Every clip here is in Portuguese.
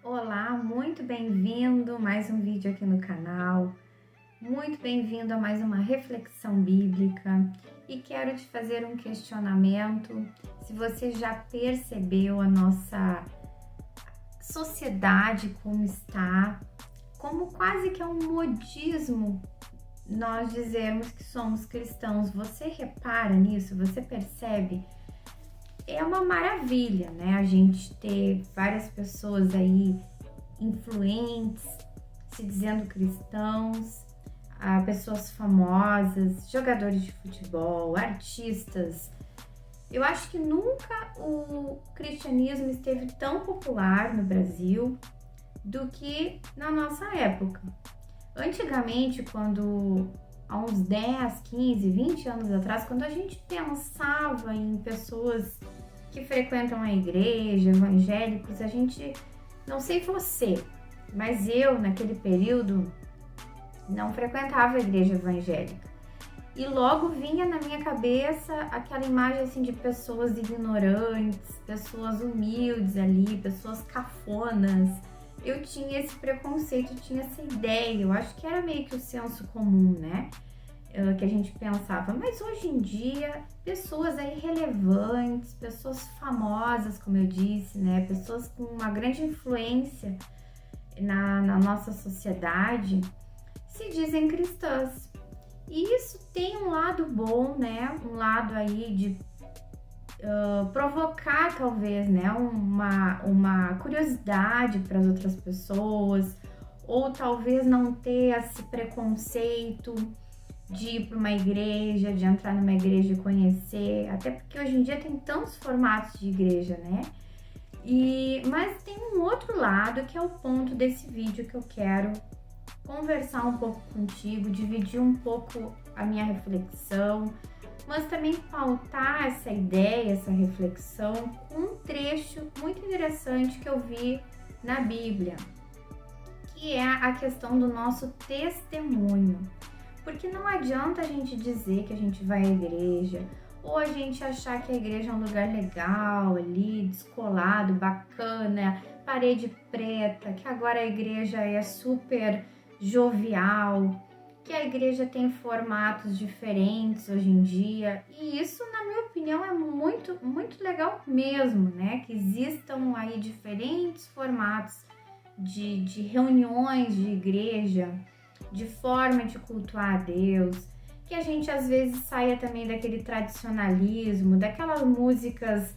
Olá, muito bem-vindo a mais um vídeo aqui no canal, muito bem-vindo a mais uma reflexão bíblica e quero te fazer um questionamento. Se você já percebeu a nossa sociedade como está, como quase que é um modismo nós dizermos que somos cristãos, você repara nisso? Você percebe? É uma maravilha, né? A gente ter várias pessoas aí influentes, se dizendo cristãos, pessoas famosas, jogadores de futebol, artistas. Eu acho que nunca o cristianismo esteve tão popular no Brasil do que na nossa época. Antigamente, há uns 10, 15, 20 anos atrás, quando a gente pensava em pessoas que frequentam a igreja, evangélicos, a gente, não sei você, mas eu naquele período não frequentava a igreja evangélica. E logo vinha na minha cabeça aquela imagem assim de pessoas ignorantes, pessoas humildes ali, pessoas cafonas. Eu tinha esse preconceito, tinha essa ideia, eu acho que era meio que o senso comum, né? Que a gente pensava, mas hoje em dia, pessoas aí relevantes, pessoas famosas, como eu disse, né? Pessoas com uma grande influência na nossa sociedade, se dizem cristãs. E isso tem um lado bom, né? Um lado aí de provocar talvez, né? Uma curiosidade para as outras pessoas, ou talvez não ter esse preconceito de ir para uma igreja, de entrar numa igreja e conhecer, até porque hoje em dia tem tantos formatos de igreja, né? Mas tem um outro lado que é o ponto desse vídeo que eu quero conversar um pouco contigo, dividir um pouco a minha reflexão, mas também pautar essa ideia, essa reflexão com um trecho muito interessante que eu vi na Bíblia, que é a questão do nosso testemunho. Porque não adianta a gente dizer que a gente vai à igreja, ou a gente achar que a igreja é um lugar legal ali, descolado, bacana, parede preta, que agora a igreja é super jovial, que a igreja tem formatos diferentes hoje em dia. E isso, na minha opinião, é muito, muito legal mesmo, né? Que existam aí diferentes formatos de reuniões de igreja, de forma de cultuar a Deus, que a gente às vezes saia também daquele tradicionalismo, daquelas músicas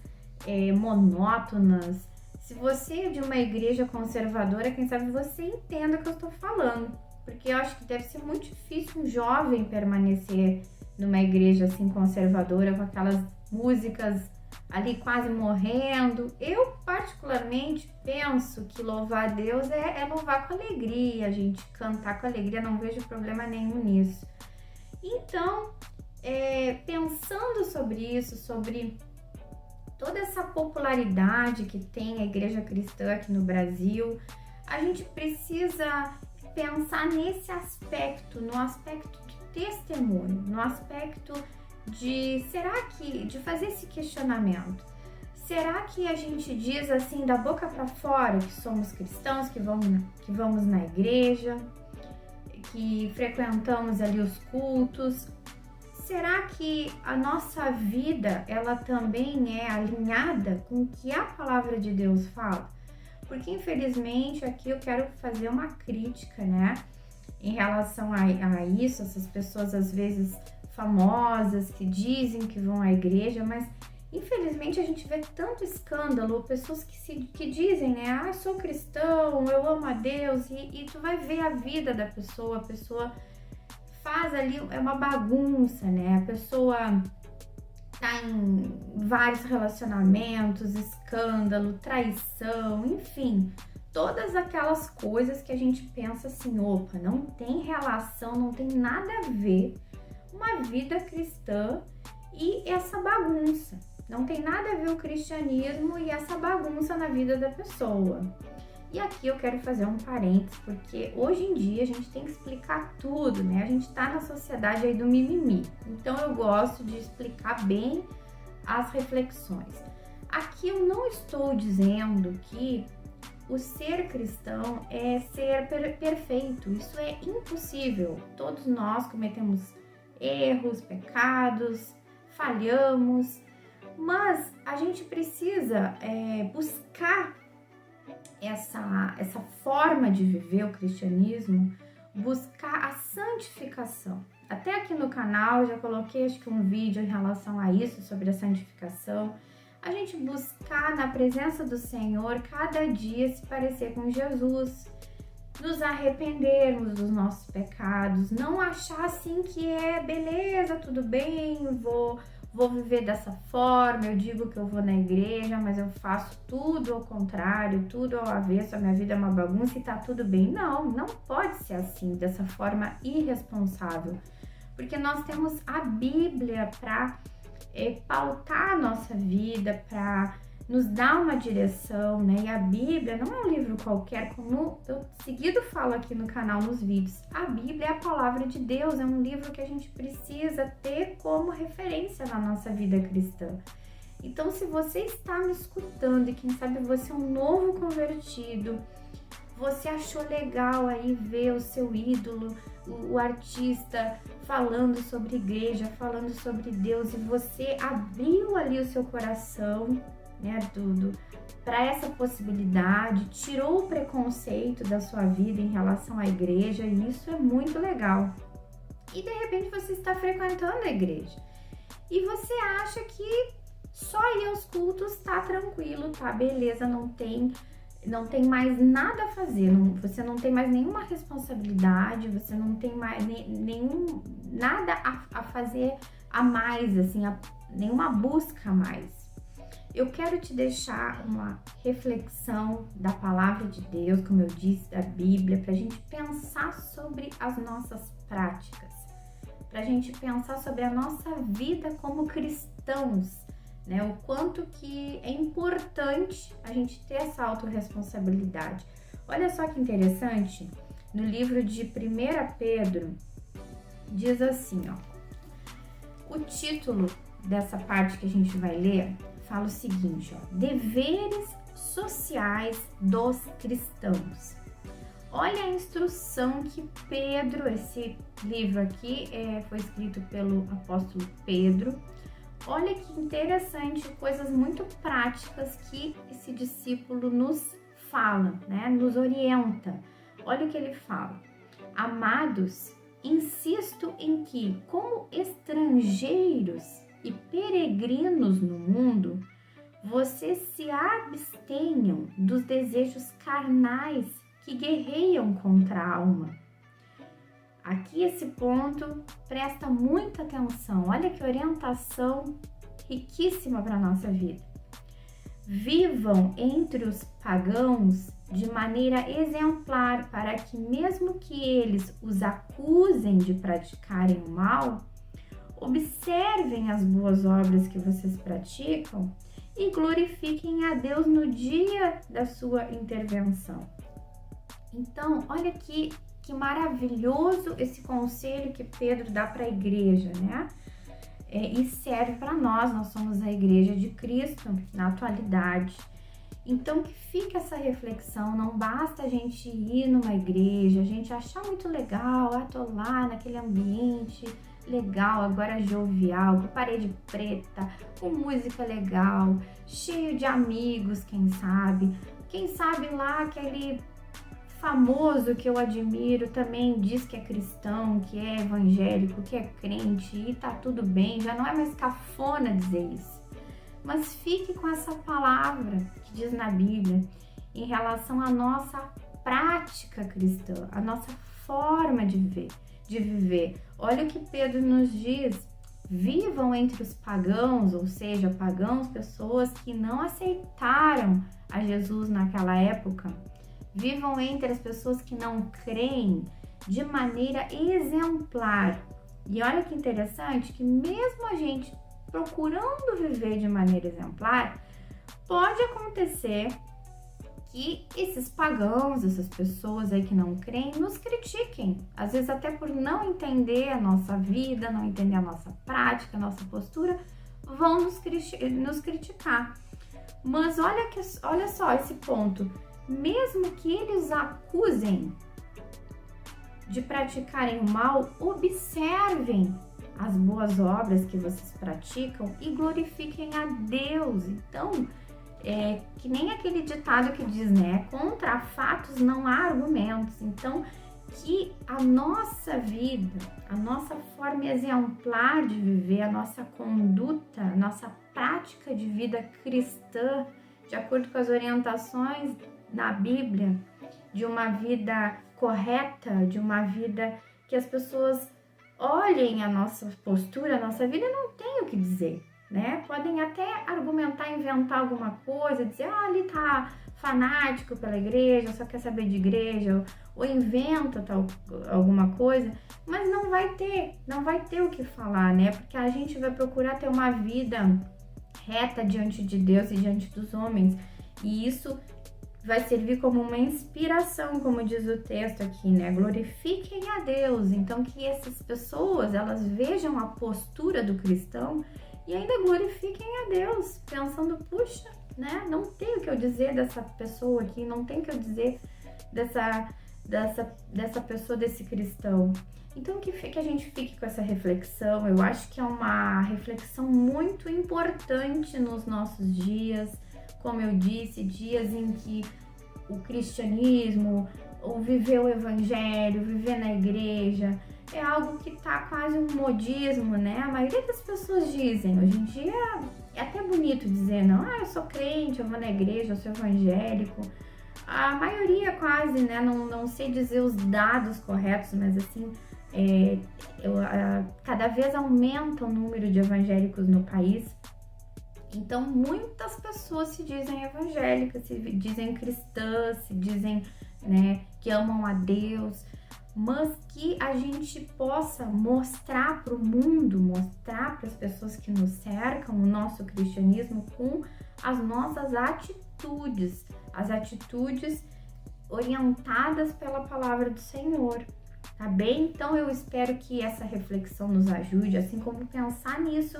monótonas. Se você é de uma igreja conservadora, quem sabe você entenda o que eu estou falando, porque eu acho que deve ser muito difícil um jovem permanecer numa igreja assim conservadora, com aquelas músicas ali quase morrendo. Eu particularmente penso que louvar a Deus é louvar com alegria, a gente cantar com alegria, não vejo problema nenhum nisso. Então, pensando sobre isso, sobre toda essa popularidade que tem a igreja cristã aqui no Brasil, a gente precisa pensar nesse aspecto, no aspecto de testemunho, no aspecto de fazer esse questionamento. Será que a gente diz assim da boca para fora que somos cristãos, que vamos na igreja, que frequentamos ali os cultos? Será que a nossa vida ela também é alinhada com o que a palavra de Deus fala? Porque infelizmente aqui eu quero fazer uma crítica, né, em relação a isso, essas pessoas às vezes famosas que dizem que vão à igreja, mas infelizmente a gente vê tanto escândalo, pessoas que dizem, né, eu sou cristão, eu amo a Deus, e tu vai ver a vida da pessoa, a pessoa faz ali, é uma bagunça, né, a pessoa tá em vários relacionamentos, escândalo, traição, enfim, todas aquelas coisas que a gente pensa assim, opa, não tem relação, não tem nada a ver uma vida cristã e essa bagunça. Não tem nada a ver o cristianismo e essa bagunça na vida da pessoa. E aqui eu quero fazer um parênteses, porque hoje em dia a gente tem que explicar tudo, né? A gente tá na sociedade aí do mimimi. Então eu gosto de explicar bem as reflexões. Aqui eu não estou dizendo que o ser cristão é ser perfeito. Isso é impossível. Todos nós cometemos erros, pecados, falhamos, mas a gente precisa buscar essa forma de viver o cristianismo, buscar a santificação. Até aqui no canal eu já coloquei acho que um vídeo em relação a isso, sobre a santificação. A gente buscar na presença do Senhor cada dia se parecer com Jesus, nos arrependermos dos nossos pecados, não achar assim que beleza, tudo bem, vou viver dessa forma, eu digo que eu vou na igreja, mas eu faço tudo ao contrário, tudo ao avesso, a minha vida é uma bagunça e tá tudo bem. Não pode ser assim, dessa forma irresponsável, porque nós temos a Bíblia para pautar a nossa vida, para nos dar uma direção, né? E a Bíblia não é um livro qualquer, como eu seguido falo aqui no canal nos vídeos. A Bíblia é a palavra de Deus, é um livro que a gente precisa ter como referência na nossa vida cristã. Então, se você está me escutando e quem sabe você é um novo convertido, você achou legal aí ver o seu ídolo, o artista falando sobre igreja, falando sobre Deus, e você abriu ali o seu coração, né, para essa possibilidade, tirou o preconceito da sua vida em relação à igreja, e isso é muito legal. E de repente você está frequentando a igreja e você acha que só ir aos cultos tá tranquilo, tá beleza, não tem mais nada a fazer, você não tem mais nenhuma responsabilidade, você não tem mais nada a fazer a mais, assim, nenhuma busca a mais. Eu quero te deixar uma reflexão da palavra de Deus, como eu disse, da Bíblia, para a gente pensar sobre as nossas práticas, para a gente pensar sobre a nossa vida como cristãos, né? O quanto que é importante a gente ter essa autorresponsabilidade. Olha só que interessante, no livro de 1 Pedro, diz assim, ó, o título dessa parte que a gente vai ler fala o seguinte, ó, deveres sociais dos cristãos. Olha a instrução que Pedro, esse livro aqui foi escrito pelo apóstolo Pedro. Olha que interessante, coisas muito práticas que esse discípulo nos fala, né? Nos orienta. Olha o que ele fala. Amados, insisto em que, como estrangeiros e peregrinos no mundo, vocês se abstenham dos desejos carnais que guerreiam contra a alma. Aqui esse ponto, presta muita atenção. Olha que orientação riquíssima para a nossa vida. Vivam entre os pagãos de maneira exemplar, para que mesmo que eles os acusem de praticarem o mal, observem as boas obras que vocês praticam e glorifiquem a Deus no dia da sua intervenção. Então, olha que maravilhoso esse conselho que Pedro dá para a igreja, né? E serve para nós somos a igreja de Cristo na atualidade. Então, que fica essa reflexão, não basta a gente ir numa igreja, a gente achar muito legal, tô lá naquele ambiente legal, agora jovial, com parede preta, com música legal, cheio de amigos, quem sabe lá aquele famoso que eu admiro também diz que é cristão, que é evangélico, que é crente e tá tudo bem, já não é mais cafona dizer isso. Mas fique com essa palavra que diz na Bíblia em relação à nossa prática cristã, a nossa forma de viver. Olha o que Pedro nos diz: vivam entre os pagãos, ou seja, pagãos, pessoas que não aceitaram a Jesus naquela época. Vivam entre as pessoas que não creem de maneira exemplar. E olha que interessante que mesmo a gente procurando viver de maneira exemplar, pode acontecer que esses pagãos, essas pessoas aí que não creem, nos critiquem. Às vezes até por não entender a nossa vida, não entender a nossa prática, a nossa postura, vão nos criticar. Mas olha só esse ponto. mesmo que eles acusem de praticarem o mal, observem as boas obras que vocês praticam e glorifiquem a Deus. Então, que nem aquele ditado que diz, né? Contra fatos não há argumentos. Então, que a nossa vida, a nossa forma exemplar de viver, a nossa conduta, a nossa prática de vida cristã, de acordo com as orientações na Bíblia, de uma vida correta, de uma vida que as pessoas olhem a nossa postura, a nossa vida, não tem o que dizer, né? Podem até argumentar, inventar alguma coisa, dizer, ali tá fanático pela igreja, só quer saber de igreja, ou inventa alguma coisa, mas não vai ter o que falar, né? Porque a gente vai procurar ter uma vida reta diante de Deus e diante dos homens, e isso vai servir como uma inspiração, como diz o texto aqui, né? Glorifiquem a Deus. Então, que essas pessoas, elas vejam a postura do cristão e ainda glorifiquem a Deus, pensando, puxa, né? Não tem o que eu dizer dessa pessoa aqui, não tem o que eu dizer dessa pessoa, desse cristão. Então, que a gente fique com essa reflexão. Eu acho que é uma reflexão muito importante nos nossos dias. Como eu disse, dias em que o cristianismo, ou viver o evangelho, viver na igreja, é algo que tá quase um modismo, né? A maioria das pessoas dizem, hoje em dia é até bonito dizer, não, eu sou crente, eu vou na igreja, eu sou evangélico. A maioria quase, né? Não sei dizer os dados corretos, mas assim, cada vez aumenta o número de evangélicos no país. Então, muitas pessoas se dizem evangélicas, se dizem cristãs, se dizem, né, que amam a Deus, mas que a gente possa mostrar para o mundo, mostrar para as pessoas que nos cercam o nosso cristianismo com as nossas atitudes, as atitudes orientadas pela palavra do Senhor, tá bem? Então, eu espero que essa reflexão nos ajude, assim como pensar nisso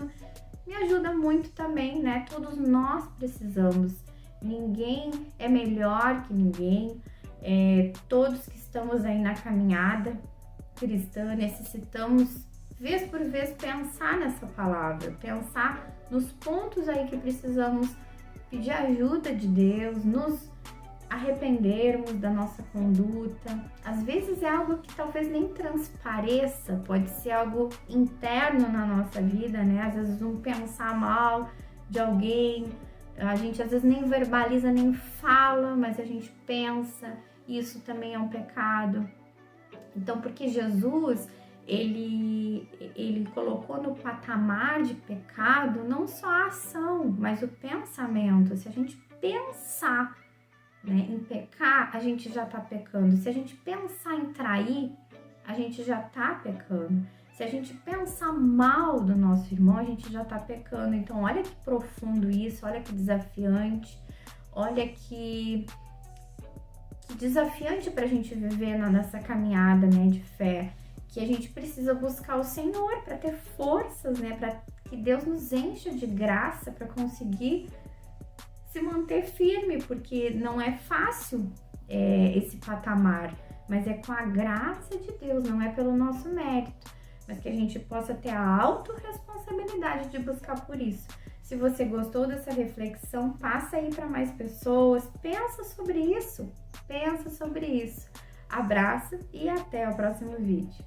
me ajuda muito também, né? Todos nós precisamos. Ninguém é melhor que ninguém. Todos que estamos aí na caminhada cristã necessitamos, vez por vez, pensar nessa palavra, pensar nos pontos aí que precisamos pedir ajuda de Deus, nos arrependermos da nossa conduta. Às vezes é algo que talvez nem transpareça, pode ser algo interno na nossa vida, né? Às vezes pensar mal de alguém, a gente às vezes nem verbaliza, nem fala, mas a gente pensa, isso também é um pecado. Então, porque Jesus, ele colocou no patamar de pecado não só a ação, mas o pensamento. Se a gente pensar, né, em pecar, a gente já tá pecando. Se a gente pensar em trair, a gente já tá pecando. Se a gente pensar mal do nosso irmão, a gente já tá pecando. Então, olha que profundo isso, olha que desafiante, olha que desafiante pra gente viver nessa caminhada, né, de fé, que a gente precisa buscar o Senhor para ter forças, né, para que Deus nos encha de graça para conseguir se manter firme, porque não é fácil esse patamar, mas é com a graça de Deus, não é pelo nosso mérito, mas que a gente possa ter a autorresponsabilidade de buscar por isso. Se você gostou dessa reflexão, passa aí para mais pessoas, pensa sobre isso. Abraço e até o próximo vídeo.